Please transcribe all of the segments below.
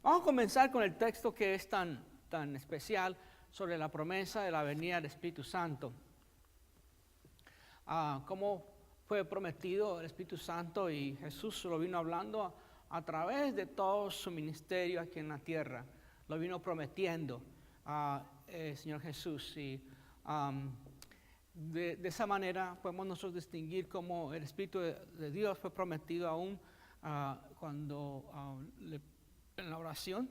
Vamos a comenzar con el texto que es tan especial sobre la promesa de la venida del Espíritu Santo. Cómo fue prometido el Espíritu Santo, y Jesús lo vino hablando a través de todo su ministerio aquí en la tierra. Lo vino prometiendo el Señor Jesús. Y de esa manera podemos nosotros distinguir cómo el Espíritu de Dios fue prometido aún cuando en la oración,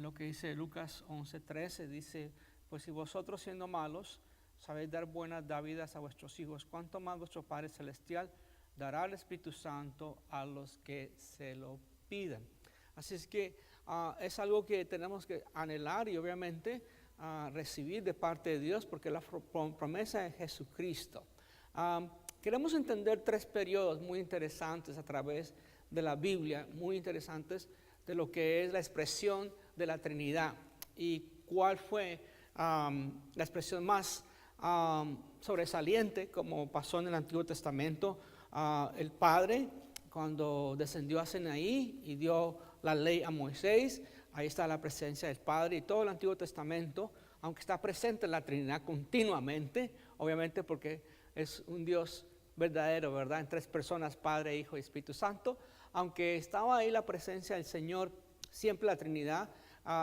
lo que dice Lucas 11:13, dice: pues si vosotros, siendo malos, sabéis dar buenas dádivas a vuestros hijos, cuánto más vuestro Padre Celestial dará el Espíritu Santo a los que se lo pidan. Así es que es algo que tenemos que anhelar y obviamente recibir de parte de Dios, porque la promesa es Jesucristo. Queremos entender 3 periodos muy interesantes a través de la Biblia, muy interesantes de lo que es la expresión de la Trinidad y cuál fue la expresión más sobresaliente, como pasó en el Antiguo Testamento. El Padre, cuando descendió a Sinaí y dio la ley a Moisés, ahí está la presencia del Padre. Y todo el Antiguo Testamento, aunque está presente en la Trinidad continuamente, obviamente porque es un Dios verdadero, ¿verdad? En 3 personas, Padre, Hijo y Espíritu Santo. Aunque estaba ahí la presencia del Señor, siempre la Trinidad,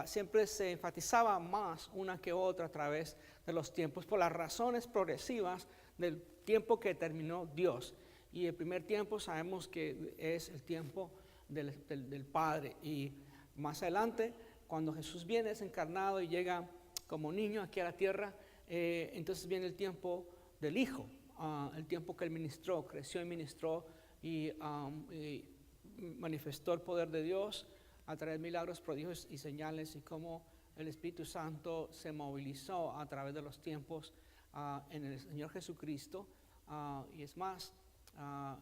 siempre se enfatizaba más una que otra a través de los tiempos, por las razones progresivas del tiempo que determinó Dios. Y el primer tiempo sabemos que es el tiempo del Padre. Y más adelante, cuando Jesús viene, es encarnado y llega como niño aquí a la tierra, entonces viene el tiempo del Hijo, el tiempo que Él ministró, creció y ministró y manifestó el poder de Dios a través de milagros, prodigios y señales, y cómo el Espíritu Santo se movilizó a través de los tiempos en el Señor Jesucristo. Y es más,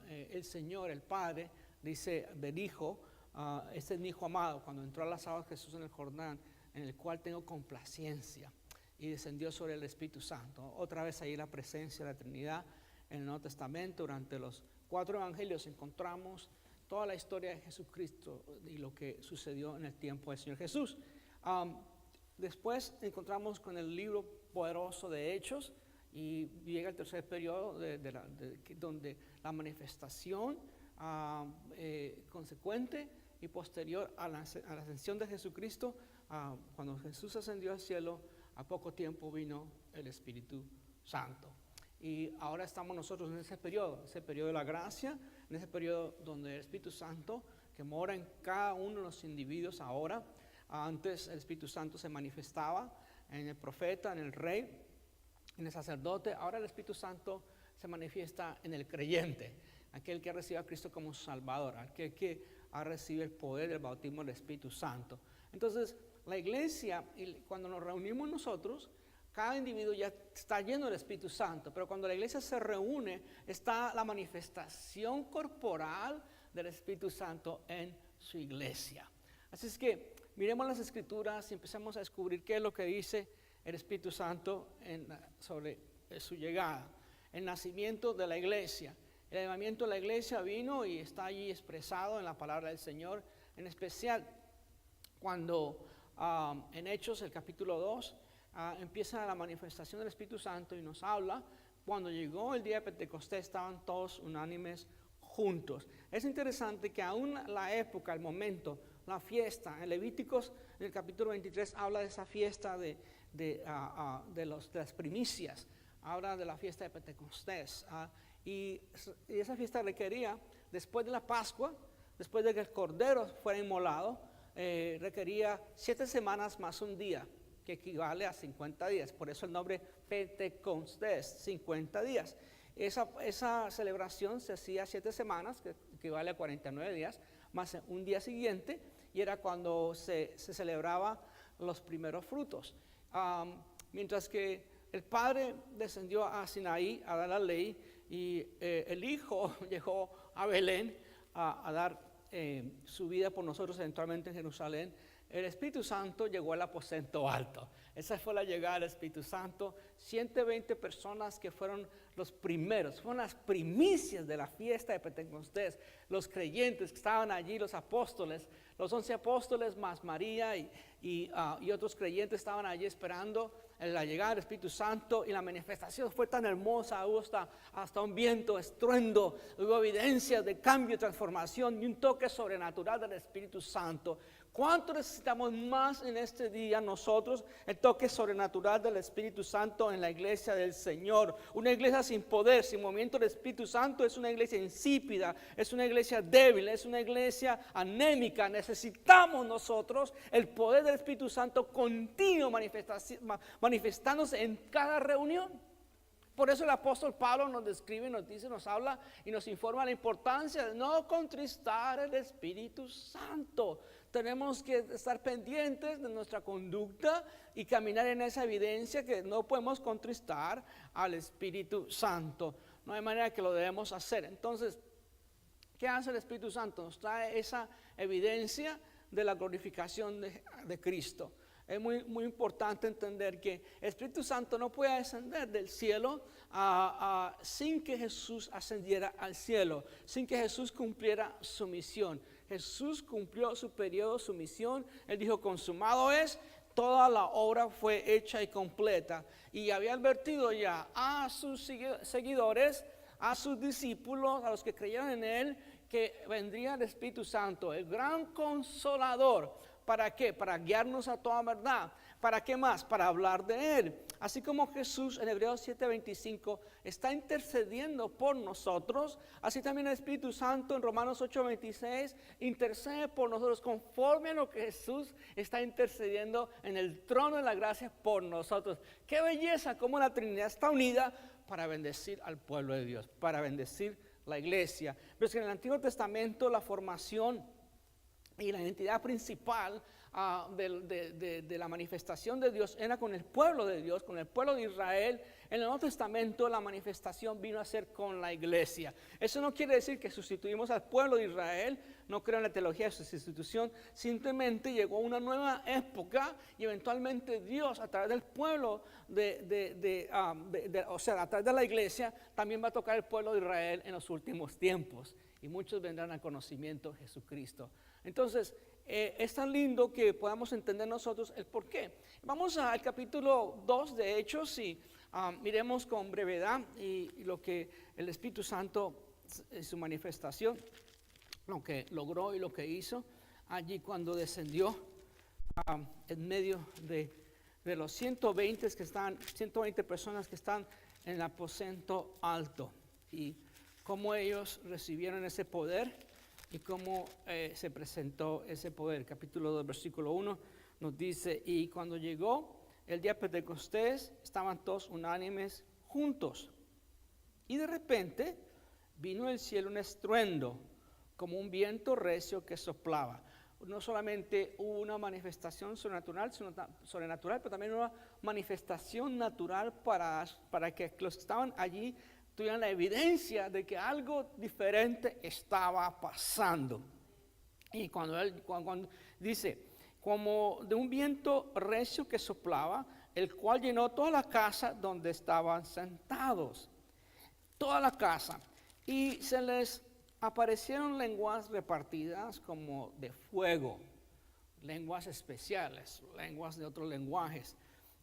el Señor, el Padre, dice del Hijo: este es mi Hijo amado, cuando entró a las aguas Jesús en el Jordán, en el cual tengo complacencia, y descendió sobre el Espíritu Santo. Otra vez ahí la presencia de la Trinidad en el Nuevo Testamento. Durante los 4 evangelios encontramos toda la historia de Jesucristo y lo que sucedió en el tiempo del Señor Jesús. Después encontramos con el libro poderoso de Hechos, y llega el tercer periodo donde la manifestación consecuente y posterior a la ascensión de Jesucristo. Cuando Jesús ascendió al cielo, a poco tiempo vino el Espíritu Santo. Y ahora estamos nosotros en ese periodo de la gracia, en ese periodo donde el Espíritu Santo, que mora en cada uno de los individuos ahora. Antes el Espíritu Santo se manifestaba en el profeta, en el rey, en el sacerdote. Ahora el Espíritu Santo se manifiesta en el creyente, aquel que ha recibido a Cristo como Salvador, aquel que ha recibido el poder del bautismo del Espíritu Santo. Entonces, la iglesia, cuando nos reunimos nosotros, cada individuo ya está lleno del Espíritu Santo, pero cuando la iglesia se reúne, está la manifestación corporal del Espíritu Santo en su iglesia. Así es que miremos las Escrituras y empecemos a descubrir qué es lo que dice el Espíritu Santo sobre su llegada, el nacimiento de la iglesia. El avivamiento de la iglesia vino y está allí expresado en la palabra del Señor, en especial cuando en Hechos, el capítulo 2, empieza la manifestación del Espíritu Santo y nos habla. Cuando llegó el día de Pentecostés, estaban todos unánimes juntos. Es interesante que aún la época, el momento, la fiesta, en Levíticos, en el capítulo 23, habla de esa fiesta de las primicias, habla de la fiesta de Pentecostés. Y esa fiesta requería, después de la Pascua, después de que el Cordero fuera inmolado, requería 7 semanas más un día, que equivale a 50 días. Por eso el nombre Pentecostés, 50 días. Esa celebración se hacía 7 semanas, que equivale a 49 días, más un día siguiente, y era cuando se celebraba los primeros frutos. Mientras que el Padre descendió a Sinaí a dar la ley, y el Hijo llegó a Belén a dar su vida por nosotros eventualmente en Jerusalén. el Espíritu Santo llegó al aposento alto. Esa fue la llegada del Espíritu Santo. 120 personas que fueron los primeros, fueron las primicias de la fiesta de Pentecostés. Los creyentes que estaban allí, los apóstoles, los 11 apóstoles más María y otros creyentes estaban allí esperando la llegada del Espíritu Santo, y la manifestación fue tan hermosa. Hubo hasta un viento, estruendo, hubo evidencias de cambio, transformación y un toque sobrenatural del Espíritu Santo. ¿Cuánto necesitamos más en este día nosotros el toque sobrenatural del Espíritu Santo en la iglesia del Señor? Una iglesia sin poder, sin movimiento del Espíritu Santo es una iglesia insípida, es una iglesia débil, es una iglesia anémica. Necesitamos nosotros el poder del Espíritu Santo continuo manifestándose en cada reunión. Por eso el apóstol Pablo nos describe, nos dice, nos habla y nos informa la importancia de no contristar el Espíritu Santo. Tenemos que estar pendientes de nuestra conducta y caminar en esa evidencia que no podemos contristar al Espíritu Santo. No hay manera que lo debemos hacer. Entonces, ¿qué hace el Espíritu Santo? Nos trae esa evidencia de la glorificación de Cristo. Es muy importante entender que el Espíritu Santo no puede descender del cielo sin que Jesús ascendiera al cielo, sin que Jesús cumpliera su misión. Jesús cumplió su periodo, su misión. Él dijo, consumado es, toda la obra fue hecha y completa. Y había advertido ya a sus seguidores, a sus discípulos, a los que creyeron en Él, que vendría el Espíritu Santo, el gran consolador. ¿Para qué? Para guiarnos a toda verdad. ¿Para qué más? Para hablar de Él. Así como Jesús en Hebreos 7:25 está intercediendo por nosotros, así también el Espíritu Santo en Romanos 8:26 intercede por nosotros conforme a lo que Jesús está intercediendo en el trono de la gracia por nosotros. ¡Qué belleza! Cómo la Trinidad está unida para bendecir al pueblo de Dios, para bendecir la iglesia. Pero es que en el Antiguo Testamento la formación y la identidad principal de la manifestación de Dios era con el pueblo de Dios, con el pueblo de Israel. En el Nuevo Testamento la manifestación vino a ser con la iglesia. Eso no quiere decir que sustituimos al pueblo de Israel. No creo en la teología de su sustitución. Simplemente llegó una nueva época y eventualmente Dios a través del pueblo o sea, a través de la iglesia también va a tocar el pueblo de Israel en los últimos tiempos. Y muchos vendrán al conocimiento de Jesucristo. Entonces, es tan lindo que podamos entender nosotros el por qué. Vamos al capítulo 2 de Hechos y miremos con brevedad y lo que el Espíritu Santo, su manifestación, lo que logró y lo que hizo allí cuando descendió en medio de los 120 personas que están en el aposento alto, y cómo ellos recibieron ese poder y cómo se presentó ese poder. Capítulo 2, versículo 1 nos dice, y cuando llegó el día de Pentecostés, estaban todos unánimes juntos. Y de repente vino del cielo un estruendo, como un viento recio que soplaba. No solamente hubo una manifestación sobrenatural, pero también una manifestación natural para que los que estaban allí tuvieran la evidencia de que algo diferente estaba pasando. Y cuando dice, como de un viento recio que soplaba, el cual llenó toda la casa donde estaban sentados. Toda la casa. Y se les aparecieron lenguas repartidas como de fuego, lenguas especiales, lenguas de otros lenguajes,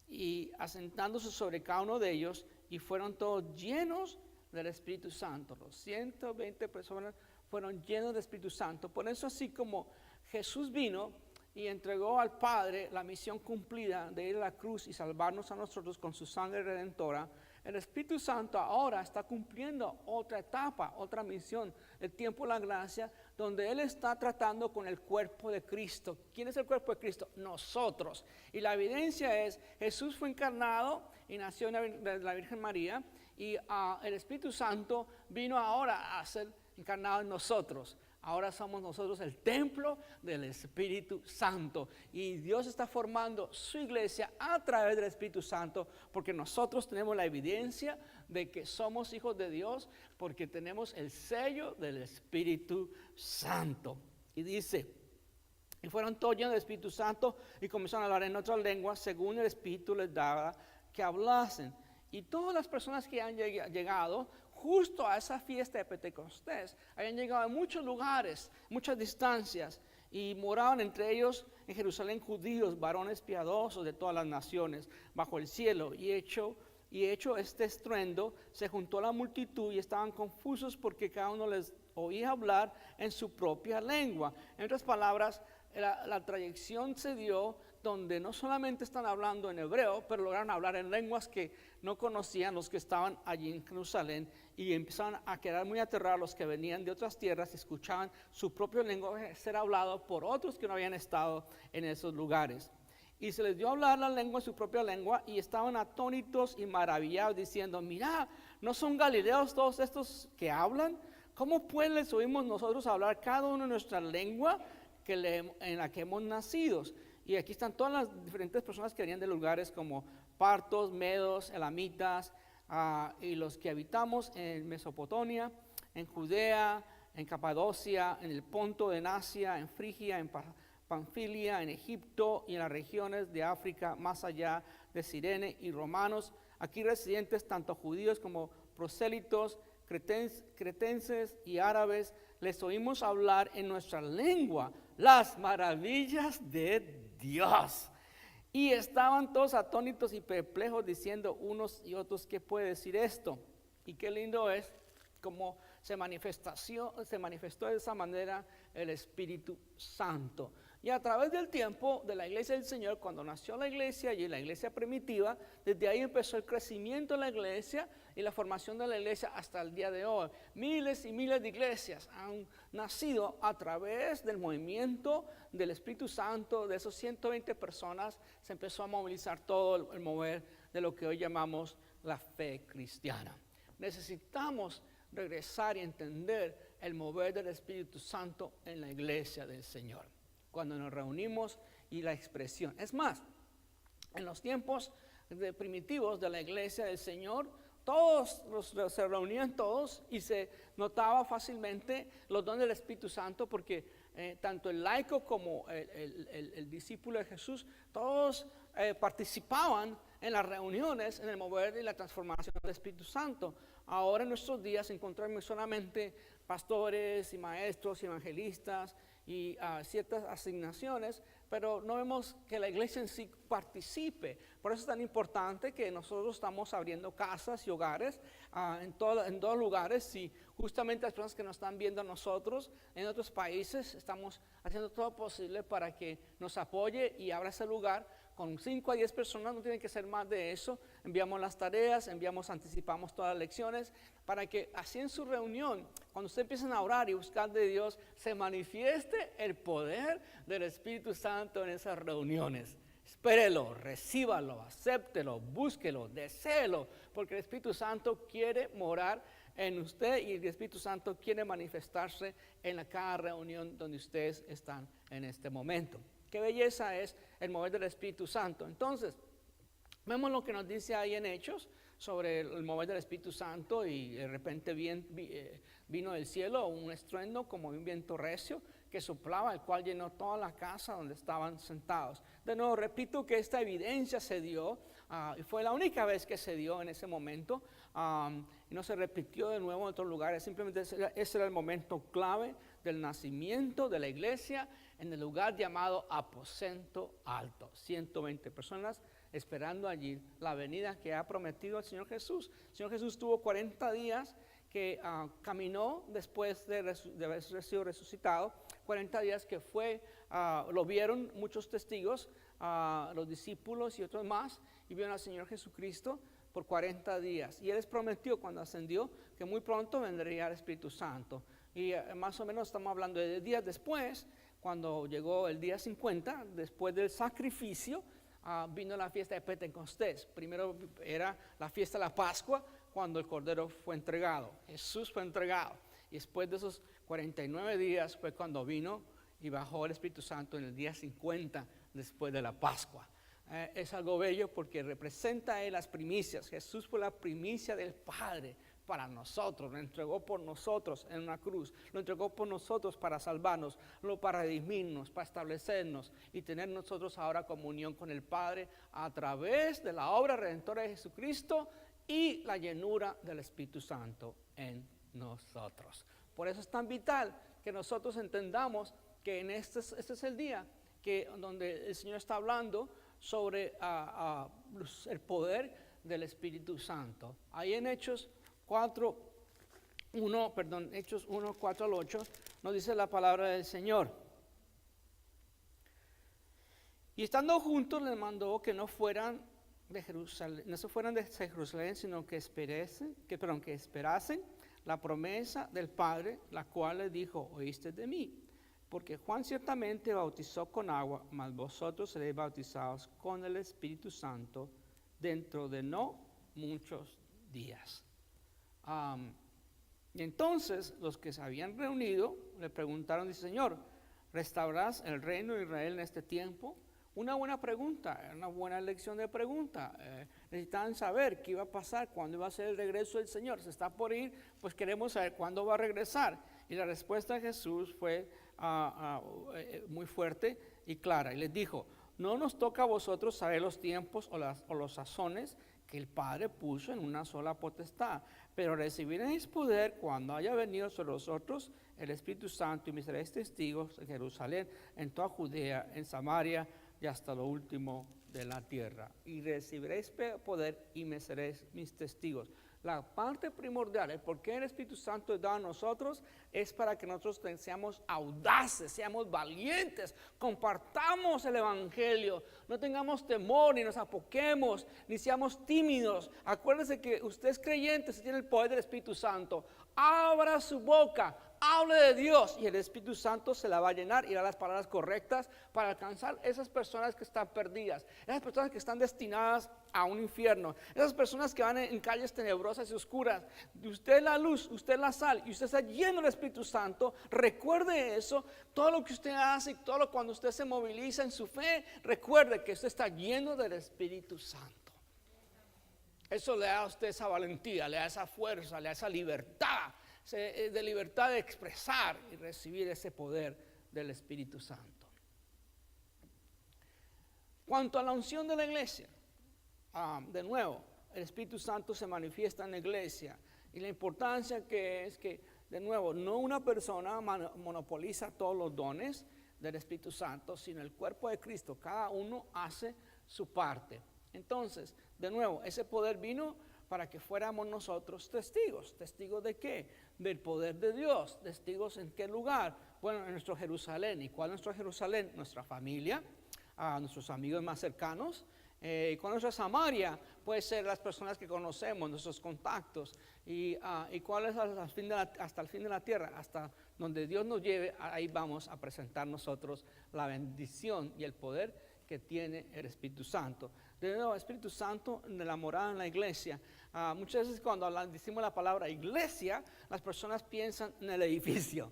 y asentándose sobre cada uno de ellos, y fueron todos llenos del Espíritu Santo. Los 120 personas fueron llenos del Espíritu Santo. Por eso, así como Jesús vino y entregó al Padre la misión cumplida de ir a la cruz y salvarnos a nosotros con su sangre redentora, el Espíritu Santo ahora está cumpliendo otra etapa, otra misión, el tiempo de la gracia, donde Él está tratando con el cuerpo de Cristo. ¿Quién es el cuerpo de Cristo? Nosotros. Y la evidencia es, Jesús fue encarnado y nació de la Virgen María, y el Espíritu Santo vino ahora a ser encarnado en nosotros. Ahora somos nosotros el templo del Espíritu Santo, y Dios está formando su iglesia a través del Espíritu Santo, porque nosotros tenemos la evidencia de que somos hijos de Dios, porque tenemos el sello del Espíritu Santo. Y dice, Y fueron todos llenos del Espíritu Santo y comenzaron a hablar en otras lenguas según el Espíritu les daba que hablasen. Y todas las personas que han llegado justo a esa fiesta de Pentecostés, habían llegado a muchos lugares, muchas distancias, y moraban entre ellos en Jerusalén judíos, varones piadosos de todas las naciones, bajo el cielo. Y hecho este estruendo, se juntó la multitud y estaban confusos porque cada uno les oía hablar en su propia lengua. En otras palabras, la trayección se dio donde no solamente están hablando en hebreo, pero lograron hablar en lenguas que no conocían los que estaban allí en Jerusalén, y empezaron a quedar muy aterrados los que venían de otras tierras y escuchaban su propio lenguaje ser hablado por otros que no habían estado en esos lugares. Y se les dio a hablar la lengua, su propia lengua, y estaban atónitos y maravillados diciendo: mira, ¿no son galileos todos estos que hablan? ¿Cómo pues les oímos nosotros hablar cada uno en nuestra lengua en la que hemos nacido? Y aquí están todas las diferentes personas que venían de lugares como partos, medos, elamitas, y los que habitamos en Mesopotamia, en Judea, en Capadocia, en el Ponto, en Asia, en Frigia, en Panfilia, en Egipto y en las regiones de África, más allá de Cirene, y romanos, aquí residentes tanto judíos como prosélitos, cretenses y árabes, les oímos hablar en nuestra lengua las maravillas de Dios. Y estaban todos atónitos y perplejos, diciendo unos y otros: ¿qué puede decir esto? Y qué lindo es como se manifestó de esa manera el Espíritu Santo. Y a través del tiempo de la iglesia del Señor, cuando nació la iglesia y la iglesia primitiva, desde ahí empezó el crecimiento de la iglesia y la formación de la iglesia hasta el día de hoy. Miles y miles de iglesias han nacido a través del movimiento del Espíritu Santo. De esos 120 personas se empezó a movilizar todo el mover de lo que hoy llamamos la fe cristiana. Necesitamos regresar y entender el mover del Espíritu Santo en la iglesia del Señor, cuando nos reunimos, y la expresión. Es más, en los tiempos primitivos de la iglesia del Señor, se reunían todos y se notaba fácilmente los dones del Espíritu Santo, porque tanto el laico como el discípulo de Jesús, todos participaban en las reuniones, en el mover y la transformación del Espíritu Santo. Ahora en nuestros días encontramos solamente pastores y maestros y evangelistas y ciertas asignaciones, pero no vemos que la iglesia en sí participe. Por eso es tan importante que nosotros estamos abriendo casas y hogares en todos lugares, y justamente las personas que nos están viendo a nosotros en otros países, estamos haciendo todo posible para que nos apoye y abra ese lugar con 5 a 10 personas, no tienen que ser más de eso. Enviamos las tareas, anticipamos todas las lecciones, para que así en su reunión, cuando ustedes empiecen a orar y buscar de Dios, se manifieste el poder del Espíritu Santo en esas reuniones. Espérelo, recíbalo, acéptelo, búsquelo, deséelo, porque el Espíritu Santo quiere morar en usted, y el Espíritu Santo quiere manifestarse en cada reunión donde ustedes están en este momento. Qué belleza es el mover del Espíritu Santo. Entonces, vemos lo que nos dice ahí en Hechos sobre el mover del Espíritu Santo, y de repente vino del cielo un estruendo como un viento recio que soplaba, el cual llenó toda la casa donde estaban sentados. De nuevo, repito que esta evidencia se dio, y fue la única vez que se dio en ese momento, y no se repitió de nuevo en otros lugares. Simplemente ese era el momento clave del nacimiento de la iglesia en el lugar llamado Aposento Alto. 120 personas esperando allí la venida que ha prometido el Señor Jesús. El Señor Jesús tuvo 40 días que caminó después de haber sido resucitado, 40 días que lo vieron muchos testigos, los discípulos y otros más, y vieron al Señor Jesucristo por 40 días. Y Él les prometió cuando ascendió que muy pronto vendría el Espíritu Santo. Y más o menos estamos hablando de días después, cuando llegó el día 50, después del sacrificio, vino la fiesta de Pentecostés. Primero era la fiesta de la Pascua, cuando el Cordero fue entregado, Jesús fue entregado. Y después de esos 49 días fue cuando vino y bajó el Espíritu Santo en el día 50 después de la Pascua. Es algo bello porque representa las primicias. Jesús fue la primicia del Padre, para nosotros, lo entregó por nosotros en una cruz, lo entregó por nosotros para salvarnos, para redimirnos, para establecernos y tener nosotros ahora comunión con el Padre a través de la obra redentora de Jesucristo y la llenura del Espíritu Santo en nosotros. Por eso es tan vital que nosotros entendamos que este es el día donde el Señor está hablando sobre el poder del Espíritu Santo. Ahí en Hechos 1, 4 al 8, nos dice la palabra del Señor. Y estando juntos les mandó que no fueran de Jerusalén, no se fueran de Jerusalén, sino que esperasen la promesa del Padre, la cual les dijo: oíste de mí. Porque Juan ciertamente bautizó con agua, mas vosotros seréis bautizados con el Espíritu Santo dentro de no muchos días. Y entonces los que se habían reunido le preguntaron, dice: Señor, ¿restaurarás el reino de Israel en este tiempo? Una buena pregunta, una buena lección de pregunta. Necesitaban saber qué iba a pasar, cuándo iba a ser el regreso del Señor. Se está por ir, pues queremos saber cuándo va a regresar. Y la respuesta de Jesús fue muy fuerte y clara. Y les dijo: no nos toca a vosotros saber los tiempos o los sazones que el Padre puso en una sola potestad, pero recibiréis poder cuando haya venido sobre vosotros el Espíritu Santo, y me seréis testigos en Jerusalén, en toda Judea, en Samaria y hasta lo último de la tierra. Y recibiréis poder y me seréis mis testigos. La parte primordial, el por qué el Espíritu Santo es dado a nosotros, es para que nosotros seamos audaces, seamos valientes, compartamos el Evangelio, no tengamos temor, ni nos apoquemos, ni seamos tímidos. Acuérdense que usted es creyente, usted tiene el poder del Espíritu Santo. Abra su boca, hable de Dios y el Espíritu Santo se la va a llenar y dará las palabras correctas para alcanzar esas personas que están perdidas, esas personas que están destinadas a un infierno, esas personas que van en calles tenebrosas y oscuras. Usted es la luz, usted es la sal y usted está lleno del Espíritu Santo. Recuerde eso, todo lo que usted hace y cuando usted se moviliza en su fe, recuerde que usted está lleno del Espíritu Santo. Eso le da a usted esa valentía, le da esa fuerza, le da esa libertad, de libertad de expresar y recibir ese poder del Espíritu Santo. Cuanto a la unción de la iglesia, de nuevo, el Espíritu Santo se manifiesta en la iglesia y la importancia que es que, de nuevo, no una persona monopoliza todos los dones del Espíritu Santo, sino el cuerpo de Cristo, cada uno hace su parte. Entonces, de nuevo, ese poder vino para que fuéramos nosotros testigos. ¿Testigos de qué? Del poder de Dios. ¿Testigos en qué lugar? Bueno, en nuestro Jerusalén. ¿Y cuál es nuestro Jerusalén? Nuestra familia, nuestros amigos más cercanos. Con nuestra Samaria puede ser las personas que conocemos, nuestros contactos. ¿Y cuál es hasta el fin de la tierra? Hasta donde Dios nos lleve, ahí vamos a presentar nosotros la bendición y el poder que tiene el Espíritu Santo. De nuevo, el Espíritu Santo de la morada en la iglesia. Muchas veces cuando decimos la palabra iglesia, las personas piensan en el edificio,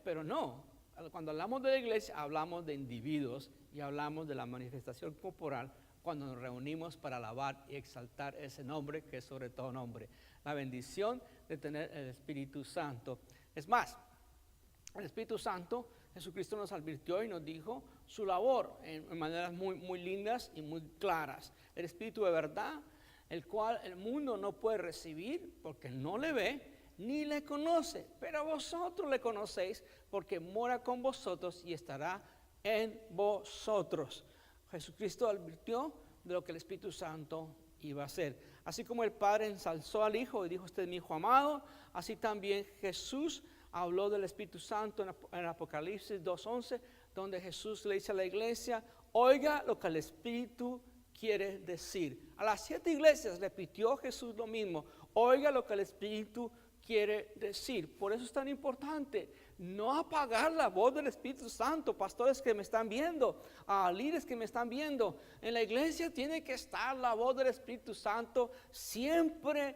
pero no. Cuando hablamos de la iglesia, hablamos de individuos y hablamos de la manifestación corporal cuando nos reunimos para alabar y exaltar ese nombre que es sobre todo nombre. La bendición de tener el Espíritu Santo. Es más, el Espíritu Santo, Jesucristo nos advirtió y nos dijo su labor en maneras muy lindas y muy claras. El Espíritu de verdad, el cual el mundo no puede recibir porque no le ve ni le conoce, pero vosotros le conocéis porque mora con vosotros y estará en vosotros. Jesucristo advirtió de lo que el Espíritu Santo iba a hacer. Así como el Padre ensalzó al Hijo y dijo: este es mi Hijo amado, así también Jesús habló del Espíritu Santo en Apocalipsis 2:11, donde Jesús le dice a la iglesia: oiga lo que el Espíritu quiere decir. A las 7 iglesias repitió Jesús lo mismo: oiga lo que el Espíritu quiere decir. Por eso es tan importante no apagar la voz del Espíritu Santo. Pastores que me están viendo, líderes que me están viendo, en la iglesia tiene que estar la voz del Espíritu Santo siempre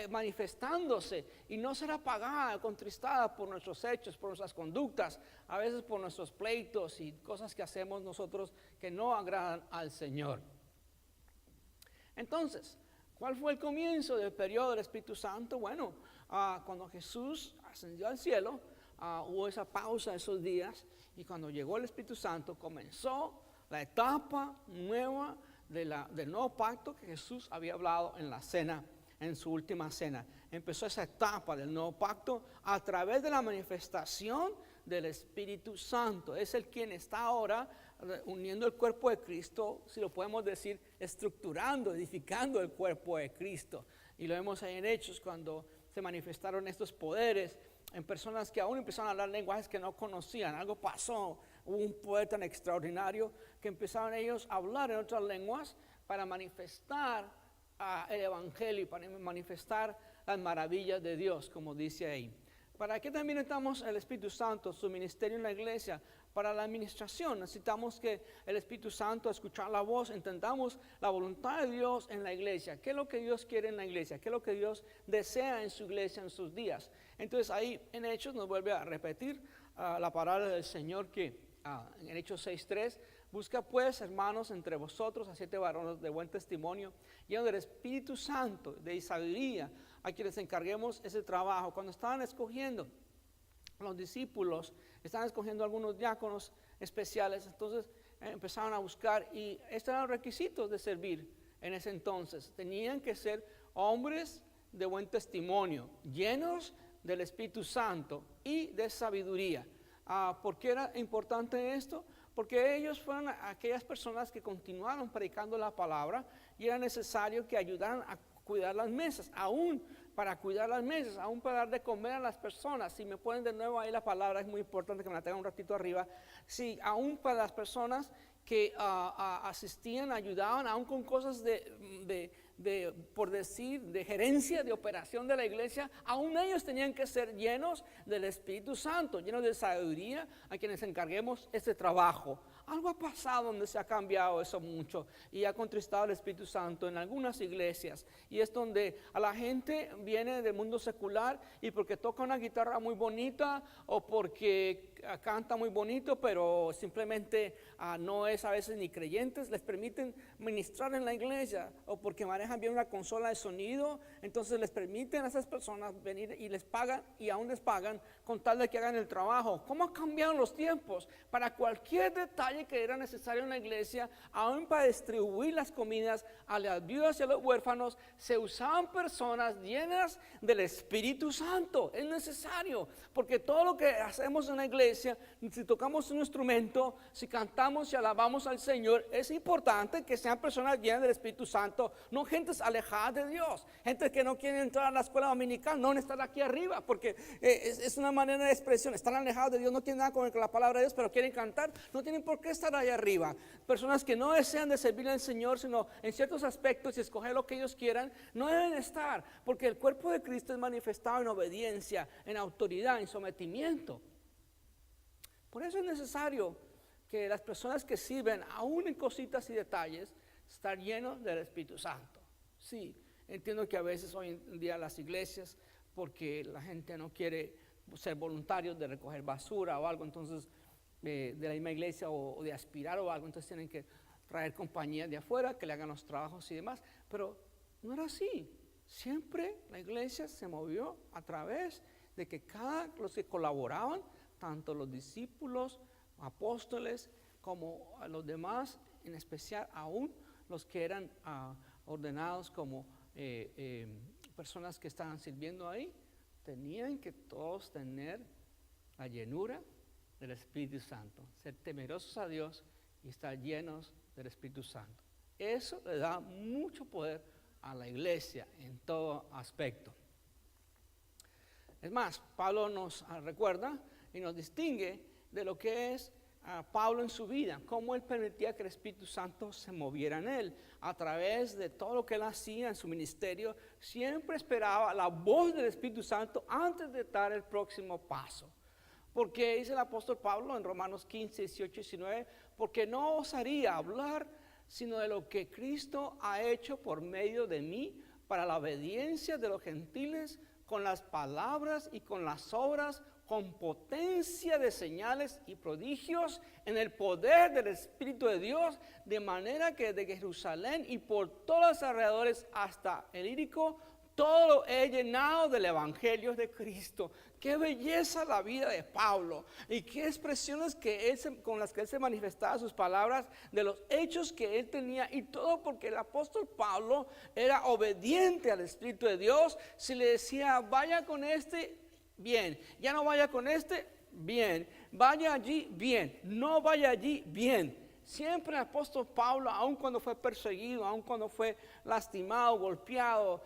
manifestándose y no ser apagada, contristada por nuestros hechos, por nuestras conductas, a veces por nuestros pleitos y cosas que hacemos nosotros que no agradan al Señor. Entonces, ¿Cuál fue el comienzo del periodo del Espíritu Santo? Bueno, cuando Jesús ascendió al cielo, hubo esa pausa esos días, y cuando llegó el Espíritu Santo comenzó la etapa nueva del nuevo pacto que Jesús había hablado en la cena, en su última cena. Empezó esa etapa del nuevo pacto a través de la manifestación del Espíritu Santo. Es el quien está ahora uniendo el cuerpo de Cristo, si lo podemos decir, estructurando, edificando el cuerpo de Cristo. Y lo vemos ahí en Hechos, cuando se manifestaron estos poderes en personas que aún empezaron a hablar lenguajes que no conocían. Algo pasó, hubo un poder tan extraordinario que empezaron ellos a hablar en otras lenguas para manifestar el Evangelio, para manifestar las maravillas de Dios, como dice ahí. ¿Para qué también necesitamos el Espíritu Santo, su ministerio en la iglesia? Para la administración necesitamos que el Espíritu Santo, escuchar la voz, entendamos la voluntad de Dios en la iglesia. ¿Qué es lo que Dios quiere en la iglesia? ¿Qué es lo que Dios desea en su iglesia en sus días? Entonces ahí en Hechos nos vuelve a repetir la palabra del Señor que en Hechos 6:3, busca pues, hermanos, entre vosotros a 7 varones de buen testimonio, llenos del Espíritu Santo, de sabiduría, a quienes encarguemos ese trabajo. Cuando estaban escogiendo los discípulos, estaban escogiendo algunos diáconos especiales, entonces empezaron a buscar, y estos eran los requisitos de servir en ese entonces. Tenían que ser hombres de buen testimonio, llenos del Espíritu Santo y de sabiduría. ¿Por qué era importante esto? Porque ellos fueron aquellas personas que continuaron predicando la palabra, y era necesario que ayudaran a cuidar las mesas, aún para cuidar las mesas, aún para dar de comer a las personas. Si me ponen de nuevo ahí la palabra, es muy importante que me la tengan un ratito arriba. Sí, aún para las personas que asistían, ayudaban, aún con cosas por decir, de gerencia, de operación de la iglesia, aún ellos tenían que ser llenos del Espíritu Santo, llenos de sabiduría, a quienes encarguemos este trabajo. Algo ha pasado donde se ha cambiado eso mucho y ha contristado el Espíritu Santo en algunas iglesias, y es donde a la gente viene del mundo secular, y porque toca una guitarra muy bonita o porque canta muy bonito, pero simplemente no es a veces ni creyentes, les permiten ministrar en la iglesia, o porque manejan bien una consola de sonido, entonces les permiten a esas personas venir y les pagan, y aún les pagan con tal de que hagan el trabajo. ¿Cómo han cambiado los tiempos? Para cualquier detalle que era necesario en la iglesia, aún para distribuir las comidas a las viudas y a los huérfanos, se usaban personas llenas del Espíritu Santo. Es necesario, porque todo lo que hacemos en la iglesia, si tocamos un instrumento, si cantamos y alabamos al Señor, es importante que sean personas llenas del Espíritu Santo, no gentes alejadas de Dios, gente que no quiere entrar a la escuela dominical, no estar aquí arriba, porque es una manera de expresión. Están alejados de Dios, no quieren nada con la palabra de Dios, pero quieren cantar, no tienen por qué estar ahí arriba. Personas que no desean de servir al Señor, sino en ciertos aspectos y escoger lo que ellos quieran, no deben estar, porque el cuerpo de Cristo es manifestado en obediencia, en autoridad, en sometimiento. Por eso es necesario que las personas que sirven, aún en cositas y detalles, estar llenos del Espíritu Santo. Sí, entiendo que a veces hoy en día las iglesias, porque la gente no quiere ser voluntarios de recoger basura o algo, entonces de la misma iglesia, o de aspirar o algo, entonces tienen que traer compañías de afuera que le hagan los trabajos y demás, pero no era así. Siempre la iglesia se movió a través de que los que colaboraban, tanto los discípulos, apóstoles, como a los demás, en especial aún los que eran ordenados como personas que estaban sirviendo ahí, tenían que todos tener la llenura del Espíritu Santo, ser temerosos a Dios y estar llenos del Espíritu Santo. Eso le da mucho poder a la iglesia en todo aspecto. Es más, Pablo nos recuerda y nos distingue de lo que es Pablo en su vida, cómo él permitía que el Espíritu Santo se moviera en él. A través de todo lo que él hacía en su ministerio, siempre esperaba la voz del Espíritu Santo antes de dar el próximo paso. Porque dice el apóstol Pablo en Romanos 15, 18 y 19, porque no osaría hablar sino de lo que Cristo ha hecho por medio de mí para la obediencia de los gentiles, con las palabras y con las obras, con potencia de señales y prodigios en el poder del Espíritu de Dios, de manera que de Jerusalén y por todos los alrededores hasta el Ilírico, todo lo he llenado del Evangelio de Cristo. Qué belleza la vida de Pablo y qué expresiones con las que él se manifestaba sus palabras, de los hechos que él tenía, y todo porque el apóstol Pablo era obediente al Espíritu de Dios. Si le decía vaya con este, bien; ya no vaya con este, bien; vaya allí, bien; no vaya allí, bien. Siempre el apóstol Pablo, aun cuando fue perseguido, aun cuando fue lastimado, golpeado,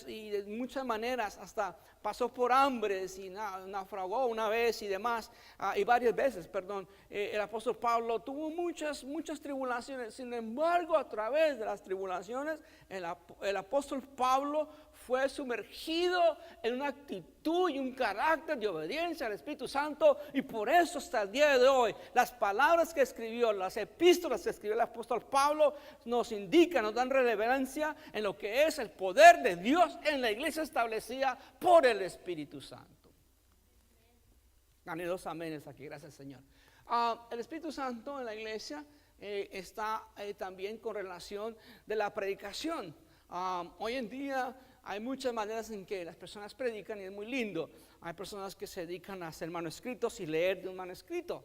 y de muchas maneras, hasta pasó por hambres y naufragó una vez y demás, y varias veces, perdón, el apóstol Pablo tuvo muchas tribulaciones. Sin embargo, a través de las tribulaciones, el apóstol Pablo fue sumergido en una actitud y un carácter de obediencia al Espíritu Santo, y por eso hasta el día de hoy las palabras que escribió, las epístolas que escribió el apóstol Pablo nos indican, nos dan relevancia en lo que es el poder de Dios en la iglesia establecida por el Espíritu Santo. Gané 2 amenes aquí, gracias Señor. El Espíritu Santo en la iglesia está también con relación de la predicación. Hoy en día hay muchas maneras en que las personas predican y es muy lindo. Hay personas que se dedican a hacer manuscritos y leer de un manuscrito,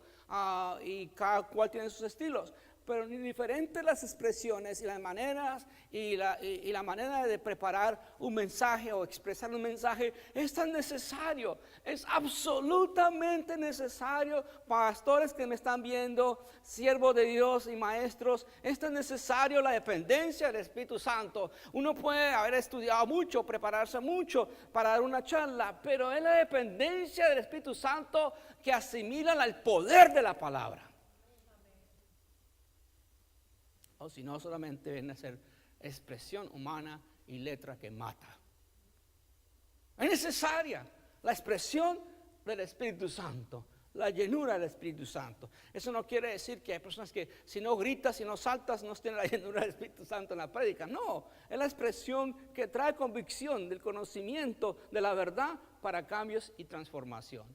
y cada cual tiene sus estilos. Pero ni diferentes las expresiones y las maneras y la manera de preparar un mensaje o expresar un mensaje es tan necesario. Es absolutamente necesario. Pastores que me están viendo, siervos de Dios y maestros, es tan necesario la dependencia del Espíritu Santo. Uno puede haber estudiado mucho, prepararse mucho para dar una charla, pero es la dependencia del Espíritu Santo que asimila al poder de la palabra. O si no, solamente viene a ser expresión humana y letra que mata. Es necesaria la expresión del Espíritu Santo, la llenura del Espíritu Santo. Eso no quiere decir que hay personas que si no gritas, si no saltas, no tienen la llenura del Espíritu Santo en la prédica. No, es la expresión que trae convicción del conocimiento de la verdad para cambios y transformación.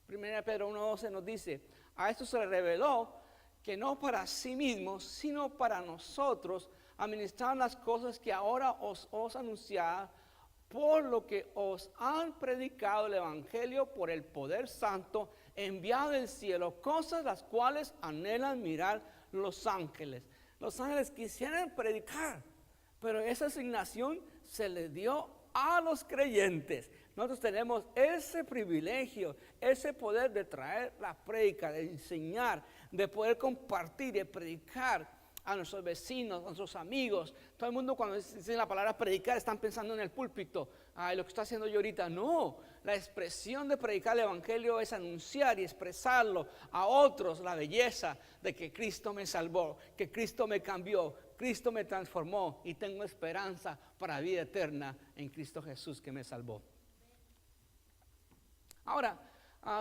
1 Pedro 1:12 nos dice: a esto se le reveló que no para sí mismos, sino para nosotros, administrar las cosas que ahora os anunciaba, por lo que os han predicado el Evangelio por el poder santo enviado del cielo, cosas las cuales anhelan mirar los ángeles. Los ángeles quisieran predicar, pero esa asignación se le dio a los creyentes. Nosotros tenemos ese privilegio, ese poder de traer la prédica, de enseñar, de poder compartir, de predicar a nuestros vecinos, a nuestros amigos. Todo el mundo cuando dice la palabra predicar están pensando en el púlpito, lo que estoy haciendo yo ahorita. No, la expresión de predicar el Evangelio es anunciar y expresarlo a otros la belleza de que Cristo me salvó, que Cristo me cambió, Cristo me transformó y tengo esperanza para vida eterna en Cristo Jesús que me salvó. Ahora,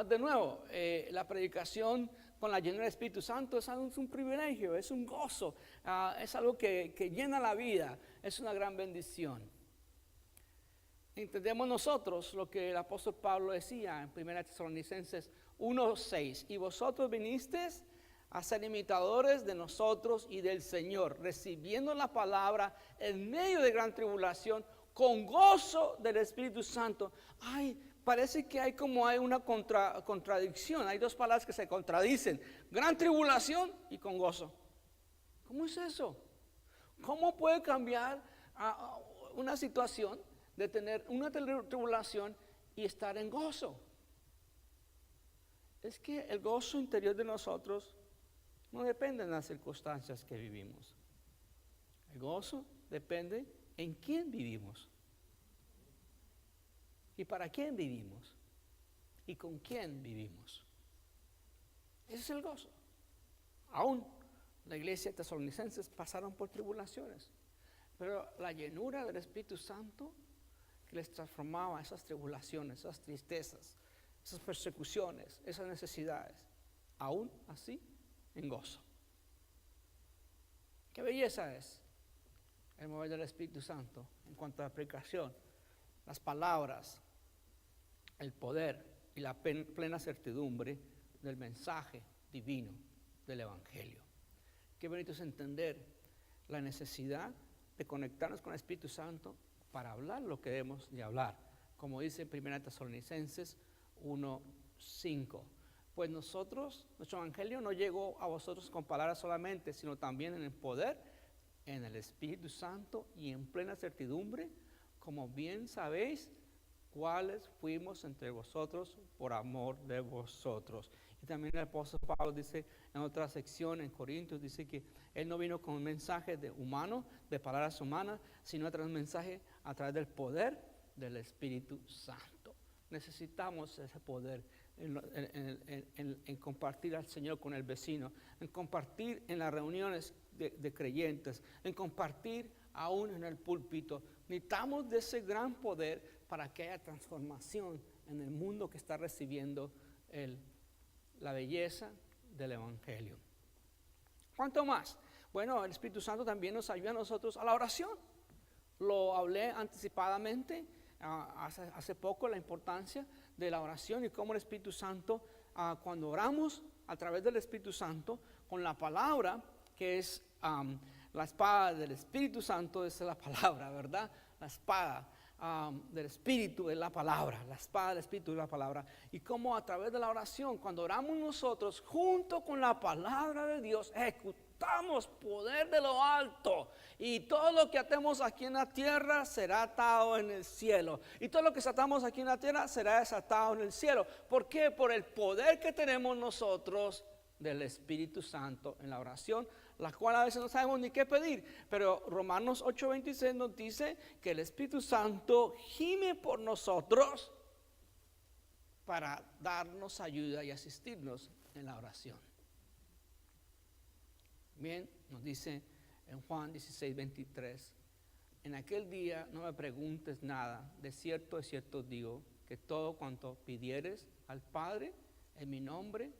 de nuevo, la predicación con la llenura del Espíritu Santo es un privilegio, es un gozo, es algo que llena la vida, es una gran bendición. Entendemos nosotros lo que el apóstol Pablo decía en 1 Tesalonicenses 1:6: y vosotros vinisteis a ser imitadores de nosotros y del Señor, recibiendo la palabra en medio de gran tribulación, con gozo del Espíritu Santo. Parece que hay una contradicción. Hay 2 palabras que se contradicen: gran tribulación y con gozo. ¿Cómo es eso? ¿Cómo puede cambiar una situación de tener una tribulación y estar en gozo? Es que el gozo interior de nosotros no depende de las circunstancias que vivimos. El gozo depende en quién vivimos. ¿Y para quién vivimos? ¿Y con quién vivimos? Ese es el gozo. Aún la iglesia de Tesalonicenses pasaron por tribulaciones, pero la llenura del Espíritu Santo que les transformaba esas tribulaciones, esas tristezas, esas persecuciones, esas necesidades, aún así en gozo. Qué belleza es el mover del Espíritu Santo en cuanto a la predicación, las palabras, el poder y la plena certidumbre del mensaje divino del Evangelio. Qué bonito es entender la necesidad de conectarnos con el Espíritu Santo para hablar lo que debemos de hablar, como dice 1 Tesalonicenses 1:5. Pues nuestro Evangelio no llegó a vosotros con palabras solamente, sino también en el poder, en el Espíritu Santo y en plena certidumbre, como bien sabéis cuáles fuimos entre vosotros por amor de vosotros. Y también el apóstol Pablo dice en otra sección en Corintios, dice que él no vino con un mensaje de palabras humanas, sino a través de un mensaje a través del poder del Espíritu Santo. Necesitamos ese poder en compartir al Señor con el vecino, en compartir en las reuniones de creyentes, en compartir aún en el púlpito. Necesitamos de ese gran poder para que haya transformación en el mundo que está recibiendo la belleza del Evangelio. ¿Cuánto más? Bueno, el Espíritu Santo también nos ayuda a nosotros a la oración. Lo hablé anticipadamente hace poco, la importancia de la oración y cómo el Espíritu Santo, cuando oramos a través del Espíritu Santo, con la palabra, que es la espada del Espíritu Santo, esa es la palabra, ¿verdad? La espada del Espíritu es la palabra, la espada del Espíritu es la palabra. Y cómo a través de la oración, cuando oramos nosotros, junto con la palabra de Dios, ejecutamos poder de lo alto. Y todo lo que atemos aquí en la tierra será atado en el cielo. Y todo lo que atamos aquí en la tierra será desatado en el cielo. ¿Por qué? Por el poder que tenemos nosotros del Espíritu Santo en la oración, la cual a veces no sabemos ni qué pedir. Pero Romanos 8:26 nos dice que el Espíritu Santo gime por nosotros para darnos ayuda y asistirnos en la oración. Bien, nos dice en Juan 16:23, en aquel día no me preguntes nada, de cierto digo, que todo cuanto pidieres al Padre en mi nombre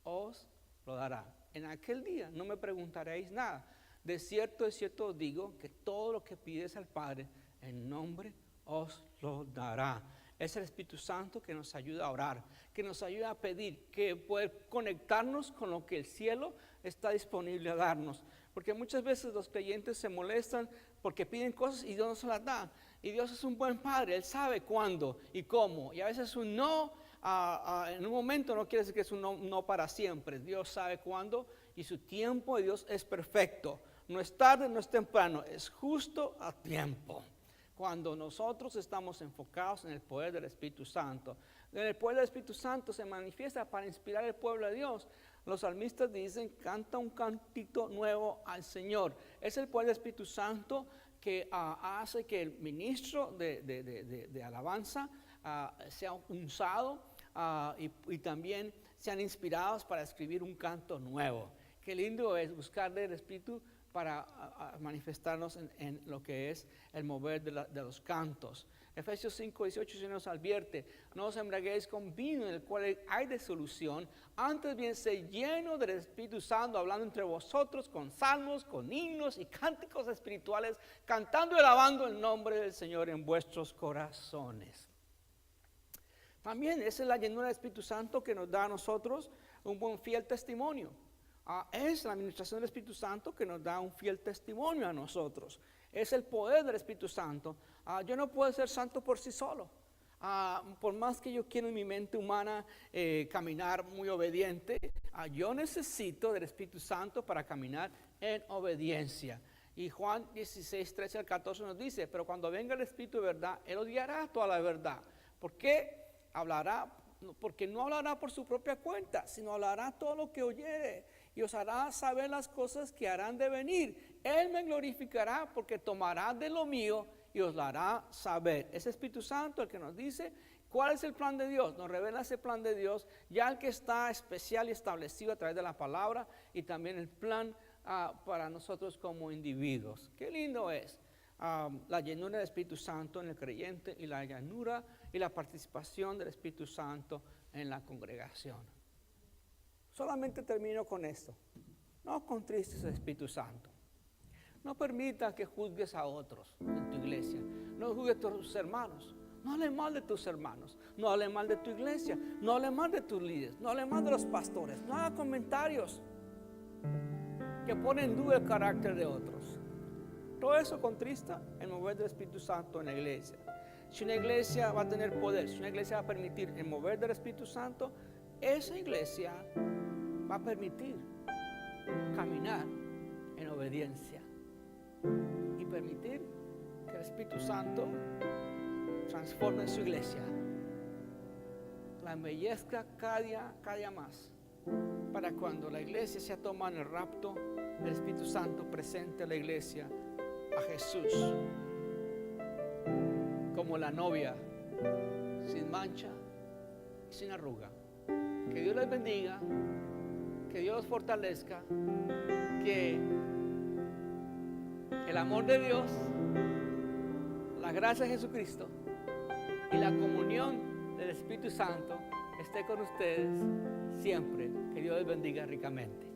os lo dará. En aquel día no me preguntaréis nada, de cierto os digo, que todo lo que pides al Padre en nombre os lo dará. Es el Espíritu Santo que nos ayuda a orar, que nos ayuda a pedir, que poder conectarnos con lo que el cielo está disponible a darnos. Porque muchas veces los creyentes se molestan porque piden cosas y Dios no se las da. Y Dios es un buen Padre, Él sabe cuándo y cómo. Y a veces un no en un momento no quiere decir que es un no para siempre. Dios sabe cuándo y su tiempo de Dios es perfecto. No es tarde, no es temprano, es justo a tiempo. Cuando nosotros estamos enfocados en el poder del Espíritu Santo. El poder del Espíritu Santo se manifiesta para inspirar al pueblo de Dios. Los salmistas dicen, canta un cantito nuevo al Señor. Es el poder del Espíritu Santo que hace que el ministro de alabanza sea usado y también sean inspirados para escribir un canto nuevo. Qué lindo es buscar del Espíritu para manifestarnos en lo que es el mover de los cantos. Efesios 5:18 se nos advierte, no os embriaguéis con vino en el cual hay disolución, antes bien sé lleno del Espíritu Santo, hablando entre vosotros con salmos, con himnos y cánticos espirituales, cantando y alabando el nombre del Señor en vuestros corazones. También esa es la llenura del Espíritu Santo que nos da a nosotros un buen fiel testimonio. Es la administración del Espíritu Santo que nos da un fiel testimonio a nosotros. Es el poder del Espíritu Santo. Yo no puedo ser santo por sí solo. Por más que yo quiera en mi mente humana caminar muy obediente, yo necesito del Espíritu Santo para caminar en obediencia. Y Juan 16:13-14 nos dice, pero cuando venga el Espíritu de verdad, Él os guiará toda la verdad. ¿Por qué? Porque no hablará por su propia cuenta, sino hablará todo lo que oyere y os hará saber las cosas que harán de venir. Él me glorificará porque tomará de lo mío y os lo hará saber. Es el Espíritu Santo el que nos dice cuál es el plan de Dios, nos revela ese plan de Dios, ya el que está especial y establecido a través de la palabra y también el plan para nosotros como individuos. Qué lindo es la llenura del Espíritu Santo en el creyente y la llenura y la participación del Espíritu Santo en la congregación. Solamente termino con esto. No contristes al Espíritu Santo. No permita que juzgues a otros en tu iglesia. No juzgues a tus hermanos. No hable mal de tus hermanos, no hable mal de tu iglesia, no hable mal de tus líderes, no hable mal de los pastores, no haga comentarios que ponen en duda el carácter de otros. Todo eso contrista el mover del Espíritu Santo en la iglesia. Si una iglesia va a tener poder, si una iglesia va a permitir el mover del Espíritu Santo, esa iglesia va a permitir caminar en obediencia y permitir que el Espíritu Santo transforme su iglesia, la embellezca cada día más, para cuando la iglesia sea tomada en el rapto, el Espíritu Santo presente a la iglesia a Jesús como la novia, sin mancha y sin arruga. Que Dios les bendiga, que Dios los fortalezca, que el amor de Dios, la gracia de Jesucristo y la comunión del Espíritu Santo esté con ustedes siempre. Que Dios les bendiga ricamente.